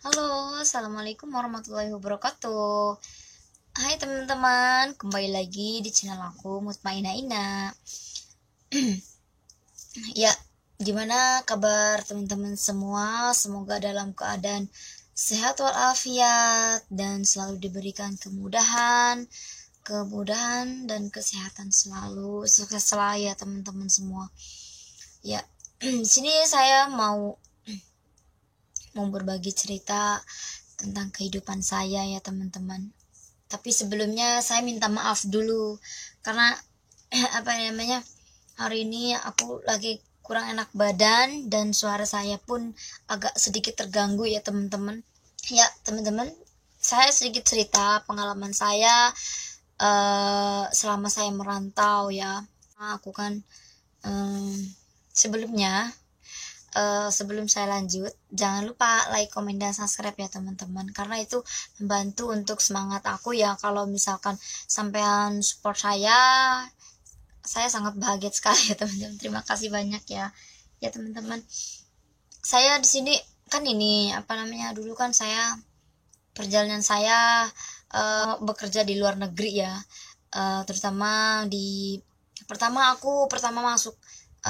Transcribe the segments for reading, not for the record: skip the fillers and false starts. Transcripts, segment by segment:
Halo, assalamualaikum warahmatullahi wabarakatuh. Hai teman-teman, kembali lagi di channel aku Mutmainah Ina. Ya, gimana kabar teman-teman semua? Semoga dalam keadaan sehat walafiat dan selalu diberikan kemudahan dan kesehatan selalu. Sukses selalu ya teman-teman semua. Ya, di sini saya mau berbagi cerita tentang kehidupan saya ya teman-teman. Tapi sebelumnya saya minta maaf dulu karena hari ini aku lagi kurang enak badan dan suara saya pun agak sedikit terganggu ya teman-teman. Ya teman-teman, saya sedikit cerita pengalaman saya selama saya merantau ya. Aku kan sebelumnya sebelum saya lanjut, jangan lupa like, komen, dan subscribe ya teman-teman, karena itu membantu untuk semangat aku ya. Kalau misalkan sampean support saya sangat bahagia sekali ya teman-teman. Terima kasih banyak ya. Ya teman-teman, saya di sini kan dulu kan saya perjalanan saya bekerja di luar negeri ya, terutama aku pertama masuk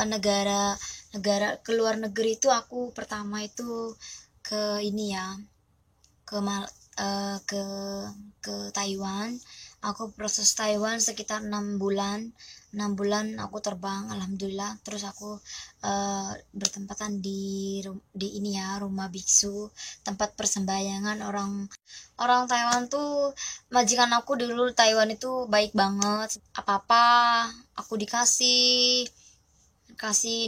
negara ke luar negeri itu. Aku pertama itu ke ini ya, ke ke Taiwan. Aku proses Taiwan sekitar 6 bulan aku terbang, alhamdulillah. Terus aku bertempatan di ini ya, rumah biksu, tempat persembahyangan orang Taiwan tuh. Majikan aku dulu Taiwan itu baik banget, apa-apa aku dikasih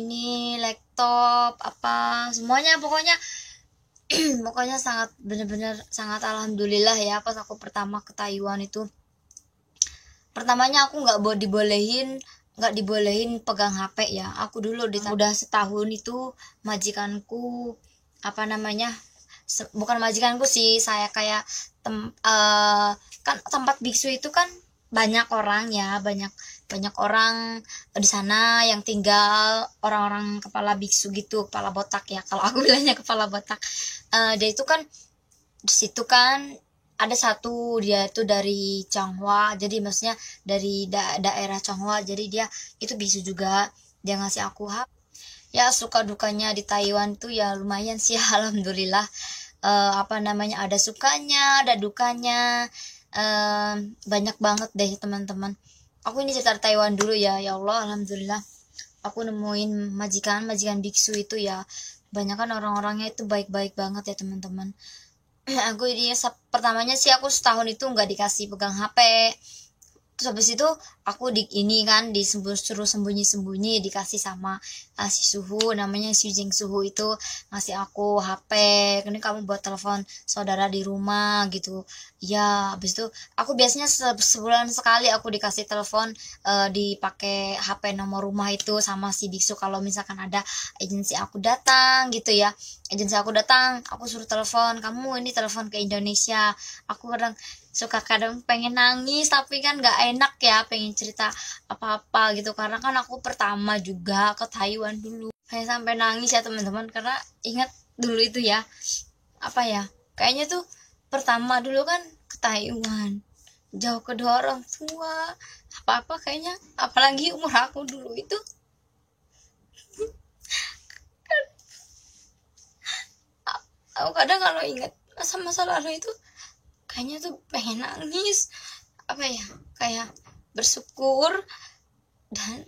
ini laptop, apa semuanya pokoknya. Pokoknya sangat, bener-bener sangat alhamdulillah ya. Pas aku pertama ke Taiwan itu, pertamanya aku nggak dibolehin pegang HP ya. Aku dulu udah setahun itu majikanku, bukan majikanku sih, saya kayak kan tempat biksu itu kan banyak orang ya, banyak orang di sana yang tinggal, orang-orang kepala biksu gitu, kepala botak ya kalau aku bilangnya kepala botak. Dia itu kan di situ kan ada satu, dia itu dari Changhua, jadi maksudnya dari daerah Changhua, jadi dia itu bisu juga. Dia ngasih aku hap. Ya suka dukanya di Taiwan tuh ya lumayan sih alhamdulillah. Ada sukanya, ada dukanya. Banyak banget deh teman-teman. Aku ini cerita Taiwan dulu ya. Ya Allah, alhamdulillah aku nemuin majikan biksu itu ya. Banyak kan orang-orangnya itu baik-baik banget ya teman-teman. Aku ini pertamanya sih aku setahun itu nggak dikasih pegang HP. Terus habis itu aku suruh sembunyi-sembunyi, dikasih sama si Suhu, namanya si Jing Suhu itu, ngasih aku HP. Ini kamu buat telepon saudara di rumah gitu. Ya, habis itu aku biasanya sebulan sekali aku dikasih telepon, dipakai HP nomor rumah itu sama si biksu. Kalau misalkan ada agensi aku datang gitu ya. Aku suruh telepon, kamu ini telepon ke Indonesia. Aku kadang pengen nangis, tapi kan nggak enak ya pengen cerita apa-apa gitu, karena kan aku pertama juga ke Taiwan dulu. Kayak sampai nangis ya teman-teman, karena ingat dulu itu ya, kayaknya tuh pertama dulu kan ke Taiwan, jauh kedua orang tua, apa-apa kayaknya, apalagi umur aku dulu itu. Aku kadang kalau ingat masa-masa lalu itu kayaknya tuh pengen nangis, kayak bersyukur dan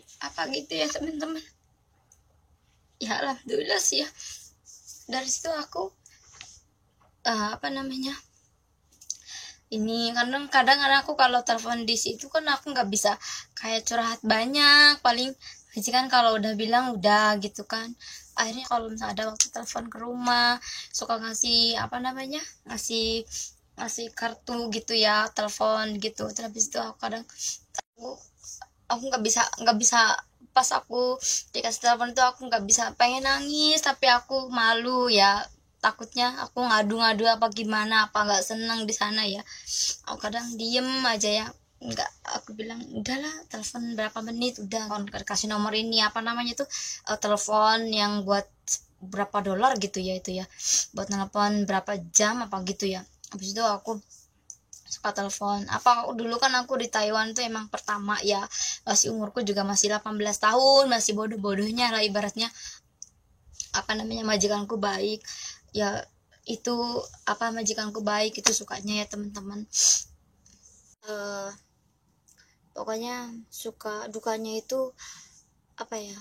gitu ya teman-teman. Ya alhamdulillah sih ya, dari situ aku ini kadang aku kalau telepon di situ kan aku nggak bisa kayak curhat banyak, paling kan kalau udah bilang udah gitu kan. Akhirnya kalau misalnya ada waktu telepon ke rumah, suka ngasih ngasih kartu gitu ya, telepon gitu. Terus habis itu aku kadang aku nggak bisa pas aku dikasih telepon itu, aku nggak bisa, pengen nangis tapi aku malu ya, takutnya aku ngadu-ngadu apa gimana, apa nggak seneng di sana ya. Aku kadang diem aja ya, nggak, aku bilang udahlah, telepon berapa menit udah, kasih nomor ini tuh, telepon yang buat berapa dolar gitu ya itu ya, buat nelpon berapa jam apa gitu ya. Habis itu aku suka telepon. Apa dulu kan aku di Taiwan tuh emang pertama ya, masih umurku juga masih 18 tahun, masih bodoh-bodohnya lah ibaratnya. Apa namanya, majikanku baik ya, itu apa, majikanku baik itu sukanya ya teman-teman. Eh, pokoknya suka dukanya itu apa ya,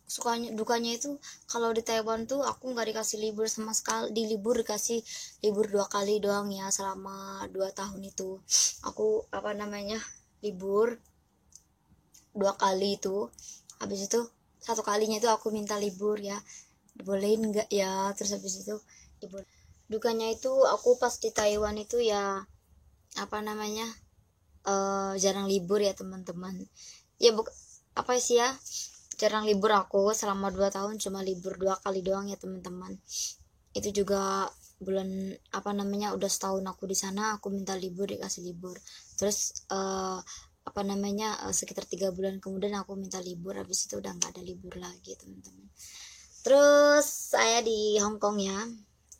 sukanya dukanya itu kalau di Taiwan tuh aku nggak dikasih libur sama sekali. Di libur dikasih libur 2 kali doang ya selama 2 tahun itu. Aku apa namanya, libur 2 kali itu. Habis itu satu kalinya itu aku minta libur ya, dibolehin nggak ya, terus habis itu dibolehin. Dukanya itu aku pas di Taiwan itu ya apa namanya, jarang libur ya teman-teman ya, apa sih ya, jarang libur. Aku selama 2 tahun cuma libur 2 kali doang ya teman-teman. Itu juga bulan apa namanya, udah setahun aku di sana, aku minta libur dikasih libur. Terus apa namanya, sekitar 3 bulan kemudian aku minta libur, habis itu udah nggak ada libur lagi teman-teman. Terus saya di Hongkong ya,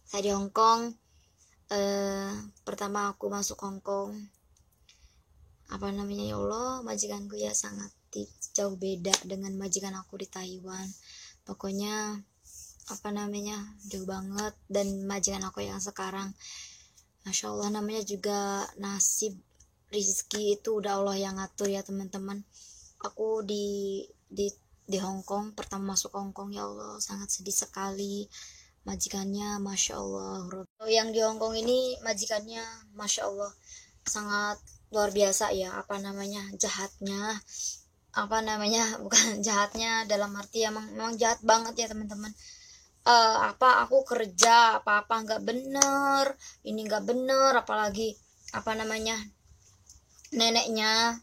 saya di Hongkong. Pertama aku masuk Hongkong, apa namanya, ya Allah, majikanku ya sangat jauh beda dengan majikan aku di Taiwan. Pokoknya apa namanya, jauh banget. Dan majikan aku yang sekarang, Masya Allah, namanya juga nasib, rizki itu udah Allah yang ngatur ya teman-teman. Aku di Hong Kong, pertama masuk Hong Kong, ya Allah sangat sedih sekali. Majikannya Masya Allah. Yang di Hong Kong ini majikannya Masya Allah sangat luar biasa ya, apa namanya, jahatnya, apa namanya, bukan jahatnya dalam arti memang jahat banget ya teman-teman. Apa aku kerja apa nggak bener, ini nggak bener, apalagi apa namanya, neneknya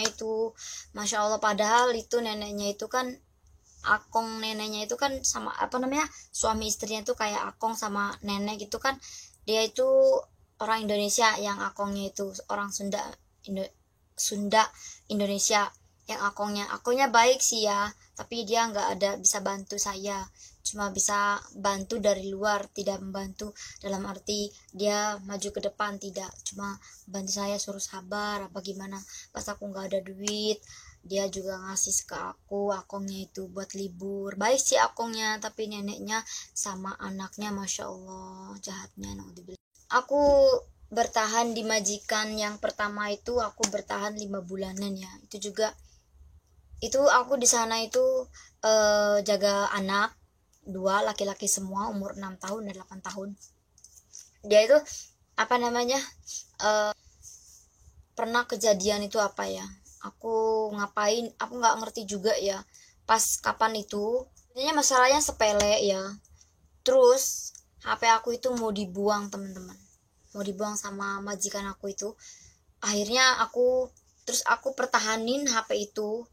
itu Masya Allah, padahal itu neneknya itu kan akong, neneknya itu kan sama apa namanya, suami istrinya itu kayak akong sama nenek gitu kan. Dia itu orang Indonesia, yang akongnya itu orang Sunda Indonesia. Yang akongnya baik sih ya, tapi dia nggak ada bisa bantu saya, cuma bisa bantu dari luar, tidak membantu dalam arti dia maju ke depan, tidak, cuma bantu saya suruh sabar apa gimana. Pas aku nggak ada duit, dia juga ngasih ke aku akongnya itu buat libur. Baik sih akongnya, tapi neneknya sama anaknya Masya Allah jahatnya. Aku bertahan di majikan yang pertama itu, aku bertahan 5 bulanan ya. Itu juga itu aku di sana itu jaga anak 2 laki-laki semua, umur 6 tahun dan 8 tahun. Dia itu apa namanya, pernah kejadian itu apa ya, aku ngapain aku nggak ngerti juga ya pas kapan itu. Sebenarnya masalahnya sepele ya. Terus HP aku itu mau dibuang teman-teman, mau dibuang sama majikan aku itu. Akhirnya aku pertahanin HP itu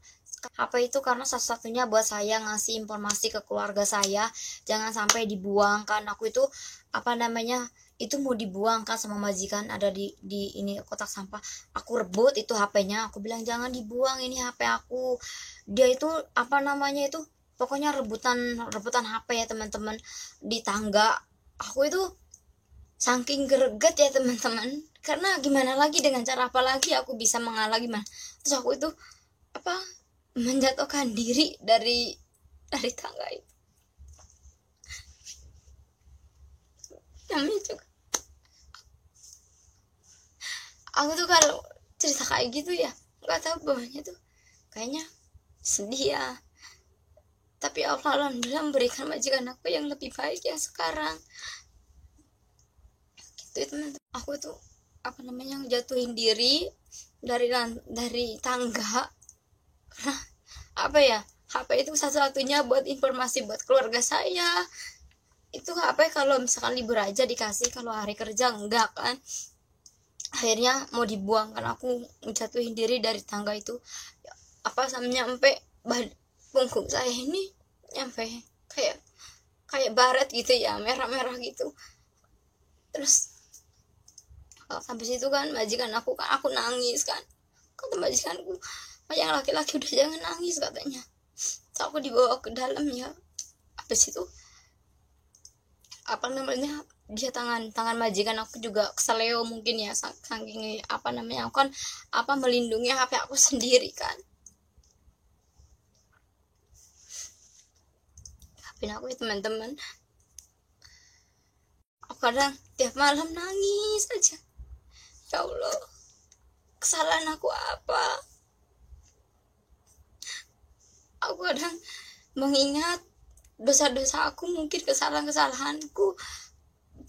karena satu-satunya buat saya ngasih informasi ke keluarga saya, jangan sampai dibuang kan. Aku itu apa namanya, itu mau dibuang kan sama majikan, ada di ini kotak sampah. Aku rebut itu HP-nya, aku bilang jangan dibuang, ini HP aku. Dia itu apa namanya itu, pokoknya rebutan HP ya teman-teman di tangga. Aku itu saking greget ya teman-teman, karena gimana lagi, dengan cara apa lagi aku bisa mengalah gimana. Terus aku itu apa, menjatuhkan diri dari tangga itu. Namanya juga aku tuh kalau cerita kayak gitu ya nggak tahu bawahnya tuh kayaknya sedih ya, tapi Allah alhamdulillah memberikan majikan aku yang lebih baik ya sekarang gitu teman-teman. Aku tuh apa namanya, jatuhin diri dari tangga karena apa ya, HP itu satu-satunya buat informasi buat keluarga saya. Itu HP kalau misalkan libur aja dikasih, kalau hari kerja enggak kan. Akhirnya mau dibuang kan, aku jatuhin diri dari tangga itu apa, sampai punggung saya ini nyampe kayak baret gitu ya, merah-merah gitu. Terus habis itu kan majikan aku nangis kan, kata majikanku, yang laki-laki udah jangan nangis katanya. Terus aku dibawa ke dalam ya. Habis itu apa namanya, dia tangan majikan aku juga keseleo mungkin ya, saking apa namanya, aku kan apa melindungi HP aku sendiri kan. HP aku ya teman-teman, aku kadang tiap malam nangis aja, ya Allah, kesalahan aku apa. Aku kadang mengingat dosa-dosa aku, mungkin kesalahan-kesalahanku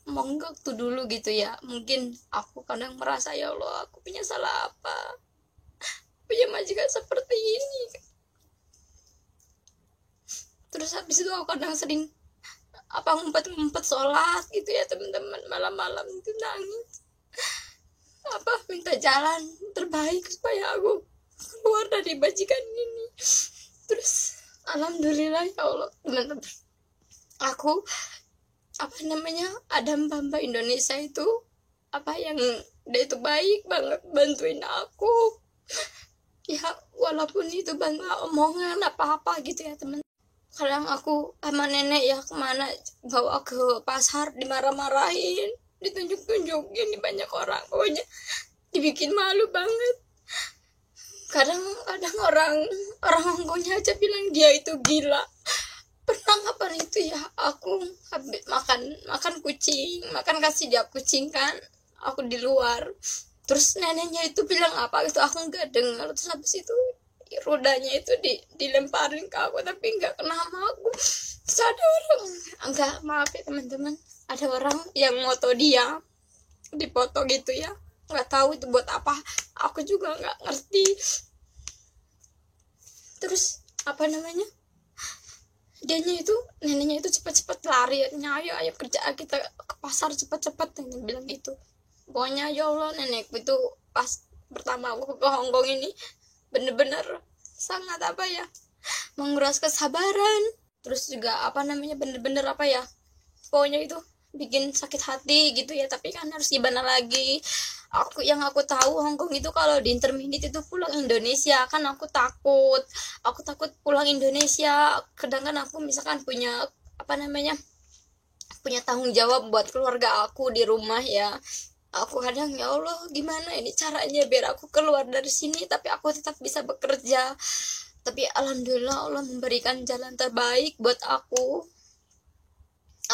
monggo tuh dulu gitu ya. Mungkin aku kadang merasa, ya Allah, aku punya salah apa, punya majikan seperti ini. Terus habis itu aku kadang sering apa ngumpet-ngumpet sholat gitu ya teman-teman, malam-malam itu nangis, apa minta jalan terbaik supaya aku keluar dari majikan ini. Terus alhamdulillah ya Allah teman-teman, aku apa namanya, ada mbak Indonesia itu apa yang dia itu baik banget bantuin aku ya, walaupun itu bantu omongan apa-apa gitu ya teman. Kadang aku sama nenek ya kemana, bawa ke pasar dimarah-marahin, ditunjuk-tunjukin di banyak orang, pokoknya dibikin malu banget. Kadang orang Hongkongnya aja bilang dia itu gila. Pernah kapan itu ya, aku habis makan kucing, makan kasih dia kucing kan, aku di luar, terus neneknya itu bilang apa gitu, aku nggak dengar. Terus habis itu rodanya itu dilemparin ke aku, tapi nggak kena sama aku. Terus ada orang, enggak, maaf ya teman-teman, ada orang yang moto dia, dipoto gitu ya, nggak tahu itu buat apa, aku juga nggak ngerti. Terus apa namanya, neneknya itu cepat-cepat lari, ayo kerja, kita ke pasar cepat-cepat, nenek bilang gitu. Pokoknya ya Allah, nenekku itu pas pertama aku ke Hongkong ini bener-bener sangat apa ya, menguras kesabaran. Terus juga apa namanya, bener-bener apa ya, pokoknya itu bikin sakit hati gitu ya. Tapi kan harus gimana lagi, yang aku tahu Hongkong itu kalau di intermediate itu pulang Indonesia kan, aku takut pulang Indonesia. Kadang kan aku misalkan punya apa namanya, punya tanggung jawab buat keluarga aku di rumah ya. Aku kadang, ya Allah, gimana ini caranya biar aku keluar dari sini tapi aku tetap bisa bekerja. Tapi alhamdulillah Allah memberikan jalan terbaik buat aku.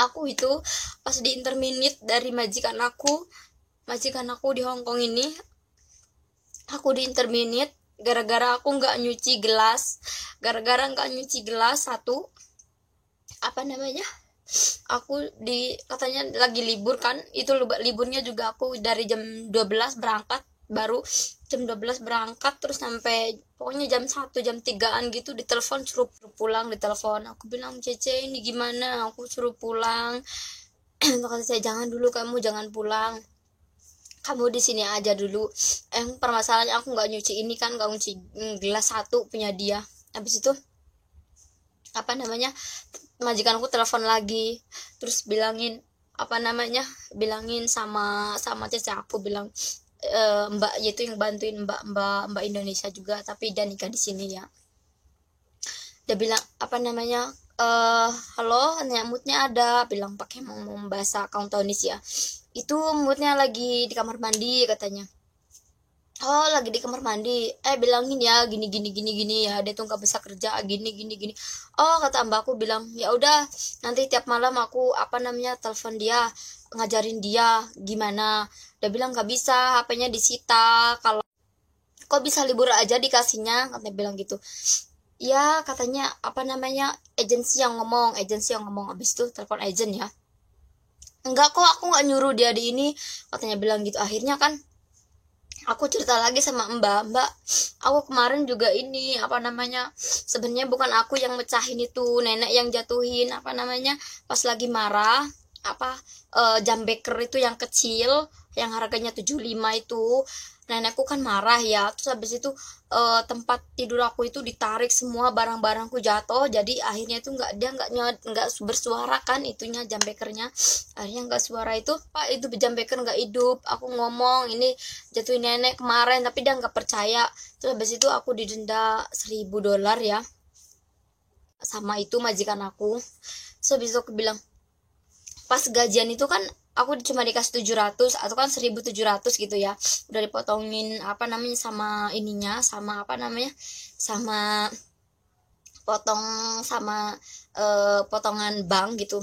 Aku itu pas di intermediate dari majikan aku di Hongkong ini, aku di intermediate gara-gara aku nggak nyuci gelas, satu apa namanya, aku katanya lagi libur kan, itu liburnya juga aku dari jam 12 berangkat, baru jam 12 berangkat, terus sampai pokoknya jam 1 jam 3-an gitu ditelepon suruh pulang. Ditelepon, aku bilang, Cece ini gimana, aku suruh pulang. Kata saya, jangan dulu, kamu jangan pulang, kamu di sini aja dulu. Permasalahannya aku nggak nyuci ini kan, nggak nyuci gelas satu punya dia. Habis itu apa namanya, majikanku telepon lagi, terus bilangin sama Cece, aku bilang mbak itu yang bantuin mbak Indonesia juga, tapi dia nikah di sini ya. Dia bilang apa namanya, halo, nyamutnya ada, bilang pakai mau bahasa Kantonis ya, itu moodnya lagi di kamar mandi katanya. Oh, lagi di kamar mandi, bilangin ya gini ya, dia tuh nggak bisa kerja gini. Oh, kata mbakku, bilang ya udah, nanti tiap malam aku apa namanya telepon dia, ngajarin dia gimana. Dia bilang nggak bisa, HP-nya disita, kalau kok bisa libur aja dikasihnya, katanya bilang gitu. Ya katanya apa namanya, agensi yang ngomong. Habis itu telepon agen ya, enggak kok, aku nggak nyuruh dia di ini, katanya bilang gitu. Akhirnya kan aku cerita lagi sama mbak, aku kemarin juga ini apa namanya, sebenarnya bukan aku yang mecahin itu, nenek yang jatuhin apa namanya, pas lagi marah apa jam beker itu yang kecil yang harganya 75 itu, nenekku kan marah ya. Terus habis itu tempat tidur aku itu ditarik, semua barang-barangku jatuh, jadi akhirnya itu nggak bersuara kan itunya, jam bekernya akhirnya nggak suara. Itu pak, itu jam beker nggak hidup. Aku ngomong ini jatuhin nenek kemarin, tapi dia nggak percaya. Terus habis itu aku didenda $1.000 ya sama itu majikan aku. Terus habis itu aku bilang, pas gajian itu kan aku cuma dikasih 700 atau kan 1.700 gitu ya, udah dipotongin apa namanya sama ininya, sama apa namanya, sama potong sama potongan bank gitu.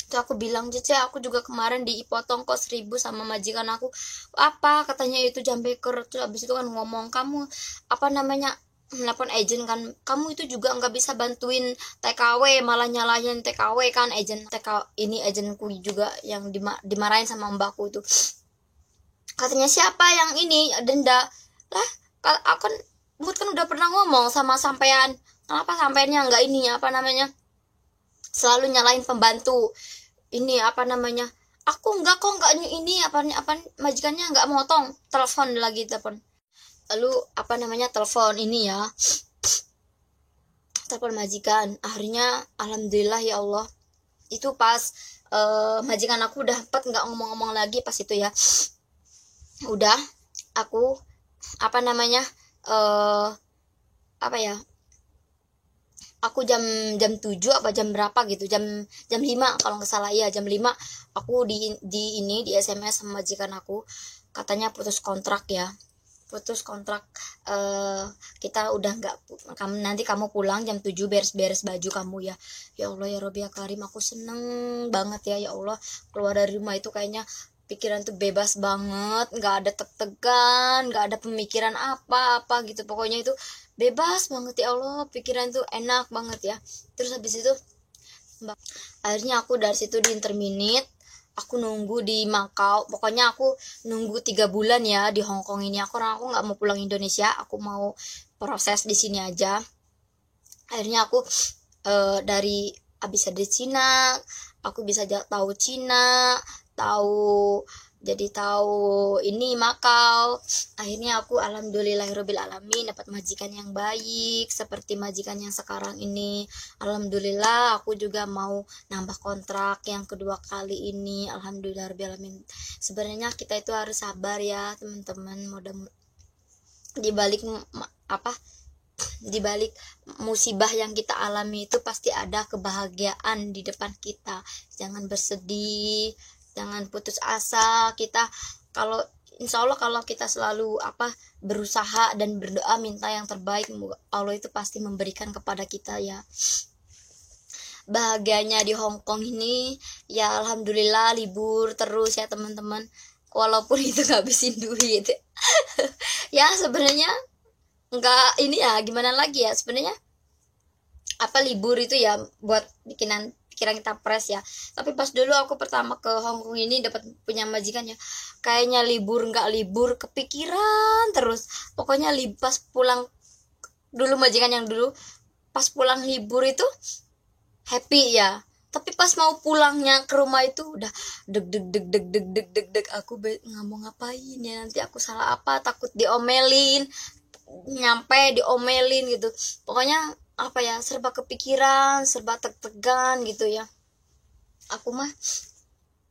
Itu aku bilang, Cece aku juga kemarin dipotong kok 1.000 sama majikan aku. Apa katanya itu jam beker. Terus abis itu kan ngomong, kamu apa namanya, nelpon agent kan, kamu itu juga nggak bisa bantuin TKW, malah nyalahin TKW kan, agent TKW ini agentku juga yang dimarahin sama mbakku itu. Katanya siapa yang ini denda lah, aku kan Mut kan udah pernah ngomong sama sampean, kenapa sampeannya nggak ini apa namanya, selalu nyalahin pembantu ini apa namanya, aku enggak kok, enggak ini apa majikannya enggak motong, telepon lagi, telepon, lalu apa namanya, telepon ini ya, telepon majikan. Akhirnya alhamdulillah ya Allah, itu pas majikan aku udah dapat, nggak ngomong-ngomong lagi pas itu ya, udah aku apa namanya, apa ya, aku jam 7 apa jam berapa gitu, jam 5 kalau nggak salah ya, jam 5 aku di SMS sama majikan aku, katanya putus kontrak ya, putus kontrak, kita udah nggak, nanti kamu pulang jam 7 beres-beres baju kamu ya. Ya Allah ya Robbi ya Karim, aku seneng banget ya, ya Allah, keluar dari rumah itu kayaknya pikiran tuh bebas banget, nggak ada tegan, nggak ada pemikiran apa-apa gitu, pokoknya itu bebas banget ya Allah, pikiran tuh enak banget ya. Terus habis itu akhirnya aku dari situ di interminate, aku nunggu di Makau, pokoknya aku nunggu 3 bulan ya di Hong Kong ini. Aku nggak mau pulang Indonesia, aku mau proses di sini aja. Akhirnya aku dari abis dari Cina, aku bisa tahu Cina, tahu ini Makau. Akhirnya aku alhamdulillahirabbil alamin dapat majikan yang baik seperti majikan yang sekarang ini. Alhamdulillah, aku juga mau nambah kontrak yang kedua kali ini, alhamdulillahirabbil alamin. Sebenarnya kita itu harus sabar ya teman-teman, dibalik apa, dibalik musibah yang kita alami itu pasti ada kebahagiaan di depan kita. Jangan bersedih, jangan putus asa. Kita kalau insya Allah kalau kita selalu berusaha dan berdoa minta yang terbaik, Allah itu pasti memberikan kepada kita ya. Bahagianya di Hong Kong ini ya alhamdulillah libur terus ya teman-teman, walaupun itu ngabisin duit ya sebenarnya enggak ini ya, gimana lagi ya, sebenarnya libur itu ya buat pikiran kita fresh ya. Tapi pas dulu aku pertama ke Hong Kong ini dapat punya majikan ya, kayaknya libur nggak libur kepikiran terus. Pokoknya pas pulang dulu, majikan yang dulu pas pulang libur itu happy ya, tapi pas mau pulangnya ke rumah itu udah deg aku nggak mau ngapain ya, nanti aku salah apa, takut diomelin, nyampe diomelin gitu. Pokoknya serba kepikiran, serba tegan gitu ya. Aku mah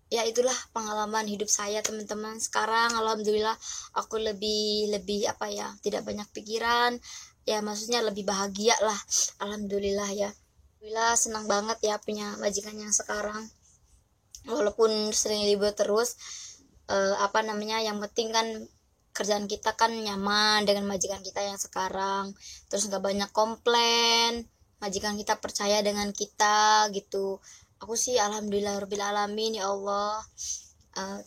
ya itulah pengalaman hidup saya teman-teman. Sekarang alhamdulillah aku lebih tidak banyak pikiran ya, maksudnya lebih bahagia lah, alhamdulillah ya. Alhamdulillah senang banget ya punya majikan yang sekarang, walaupun sering libur terus. Yang penting kan kerjaan kita kan nyaman dengan majikan kita yang sekarang, terus nggak banyak komplain, majikan kita percaya dengan kita gitu. Aku sih alhamdulillahirabbil alamin ya Allah.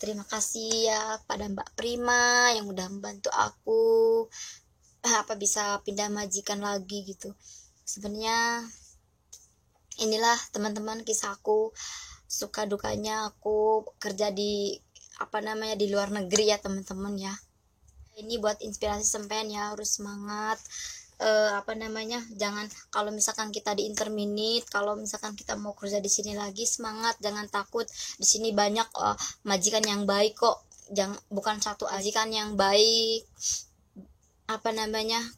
Terima kasih ya pada Mbak Prima yang udah membantu aku bisa pindah majikan lagi gitu. Sebenarnya inilah teman-teman kisahku, suka dukanya aku kerja di di luar negeri ya teman-teman ya. Ini buat inspirasi sampean ya, harus semangat. Jangan, kalau misalkan kita di interminate, kalau misalkan kita mau kerja di sini lagi, semangat, jangan takut. Di sini banyak majikan yang baik kok, bukan satu majikan yang baik.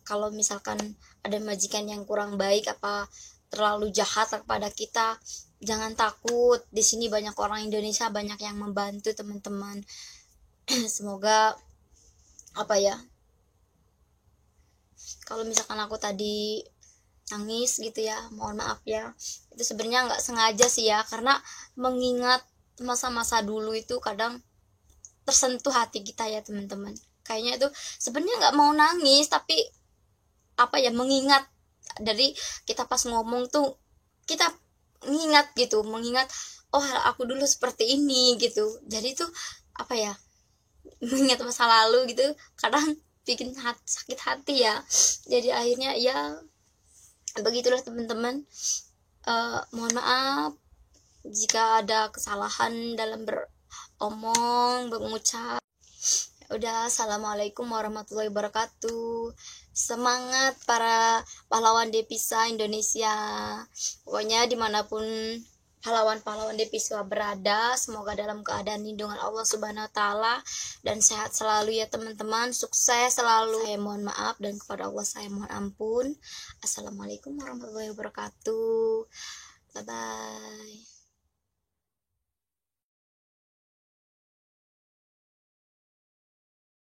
Kalau misalkan ada majikan yang kurang baik terlalu jahat kepada kita, jangan takut. Di sini banyak orang Indonesia, banyak yang membantu teman-teman. Semoga kalau misalkan aku tadi nangis gitu ya, mohon maaf ya, itu sebenarnya nggak sengaja sih ya, karena mengingat masa-masa dulu itu kadang tersentuh hati kita ya teman-teman. Kayaknya itu sebenarnya nggak mau nangis, tapi apa ya, mengingat dari kita pas ngomong tuh kita mengingat oh aku dulu seperti ini gitu. Jadi tuh apa ya, mengingat masa lalu gitu kadang bikin sakit hati ya. Jadi akhirnya ya begitulah teman-teman. Mohon maaf jika ada kesalahan dalam beromong, mengucap. Udah, assalamualaikum warahmatullahi wabarakatuh. Semangat para pahlawan devisa Indonesia. Pokoknya dimanapun pahlawan-pahlawan devisa berada, semoga dalam keadaan lindungan Allah Subhanahu Wa Taala dan sehat selalu ya teman-teman. Sukses selalu. Saya mohon maaf dan kepada Allah saya mohon ampun. Assalamualaikum warahmatullahi wabarakatuh. Bye bye.